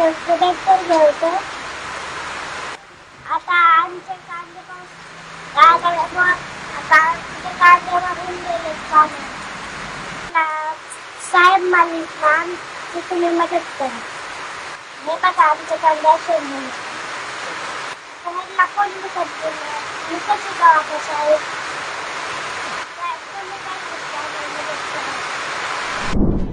Tractor घ्यायचं. आता आमचे कांदे कांद्यावरून गेले पाणी. साहेब मालिक तुम्ही मदत करा. हे बघा आमचे कांदे असे कोण विकत गेले मी कशी गावात साहेब.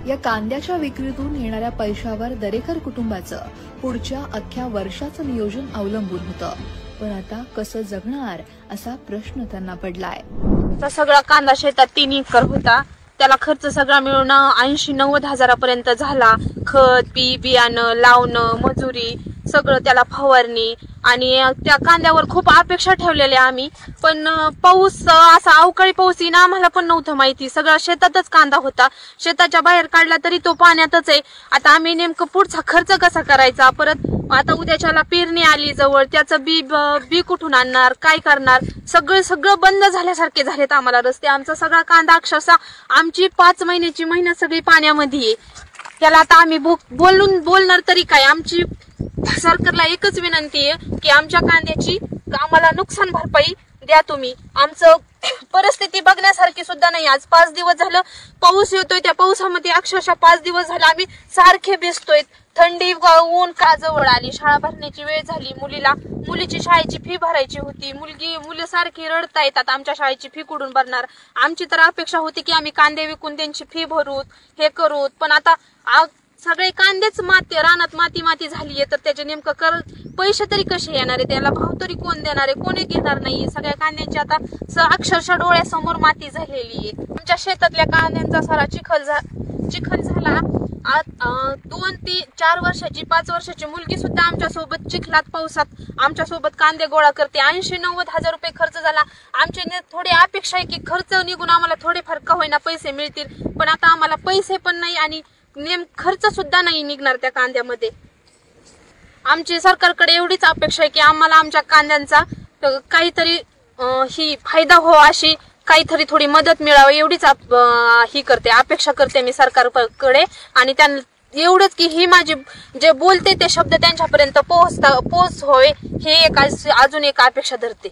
या कांद्याच्या विक्रीतून येणाऱ्या पैशावर दरेकर कुटुंबाचं पुढच्या अख्ख्या वर्षाचं नियोजन अवलंबून होतं. पण आता कसं जगणार असा प्रश्न त्यांना पडलाय. सगळा कांदा शेतात 3 एकर होता. त्याला खर्च सगळा मिळून 80-90 हजारापर्यंत झाला. खत, बियाणं, लावणं, मजुरी, सगळं त्याला फवारणी. आणि त्या कांद्यावर खूप अपेक्षा ठेवलेल्या आम्ही. पण पाऊस असा अवकाळी पाऊस येईन आम्हाला पण नव्हतं माहिती. सगळा शेतातच कांदा होता. शेताच्या बाहेर काढला तरी तो पाण्यातच आहे. आता आम्ही नेमकं पुढचा खर्च कसा करायचा. परत आता उद्याच्याला पेरणी आली जवळ, त्याचं बी कुठून आणणार, काय करणार. सगळं बंद झाल्यासारखे झालेत आम्हाला रस्ते. आमचा सगळा कांदा अक्षरशः आमची 5 महिन्याची मेहनत सगळी पाण्यामध्ये आहे. त्याला आता आम्ही बोलणार तरी काय. आमची सरकारला एकच विनंती आहे की आमच्या कांद्याची आम्हाला नुकसान भरपाई द्या तुम्ही. आमचं परिस्थिती बघण्यासारखी सुद्धा नाही. आज 5 दिवस झालं पाऊस येतोय. त्या पावसामध्ये अक्षरशः 5 दिवस झाले आम्ही सारखे भिजतोय. थंडी ऊन का जवळ आली. शाळा भरण्याची वेळ झाली. मुलीची शाळेची फी भरायची होती. मुलं सारखी रडता येतात. आमच्या शाळेची फी कुठून भरणार. आमची तर अपेक्षा होती की आम्ही कांदे विकून त्यांची फी भरूत, हे करूत. पण आता सगळे कांदेच रानात माती झालीये. तर त्याचे नेमकं पैसे तरी कसे येणार आहे. त्याला भाव तरी कोण देणार आहे. कोणी घेणार नाही. सगळ्या कांद्यांची आता अक्षरशः डोळ्यासमोर माती झालेली आहे. आमच्या शेतातल्या कांद्यांचा सारा चिखल झाला. 2 ते 4 वर्षाची 5 वर्षाची मुलगी सुद्धा आमच्या सोबत चिखलात पावसात आमच्या सोबत कांदे गोळा करते. 80-90 हजार रुपये खर्च झाला. आमचे थोडी अपेक्षा आहे की खर्च निघून आम्हाला थोडेफार का होईना पैसे मिळतील. पण आता आम्हाला पैसे पण नाही आणि खर्च सुद्धा नाही निघणार त्या कांद्यामध्ये. आमची सरकारकडे एवढीच अपेक्षा आहे की आम्हाला आमच्या कांद्यांचा काहीतरी ही फायदा हो, अशी काहीतरी थोडी मदत मिळावी एवढीच अपेक्षा करते मी सरकारकडे. आणि त्यांना एवढंच की ही माझी जे बोलते ते शब्द त्यांच्यापर्यंत पोहोच होय, हे अजून एक अपेक्षा धरते.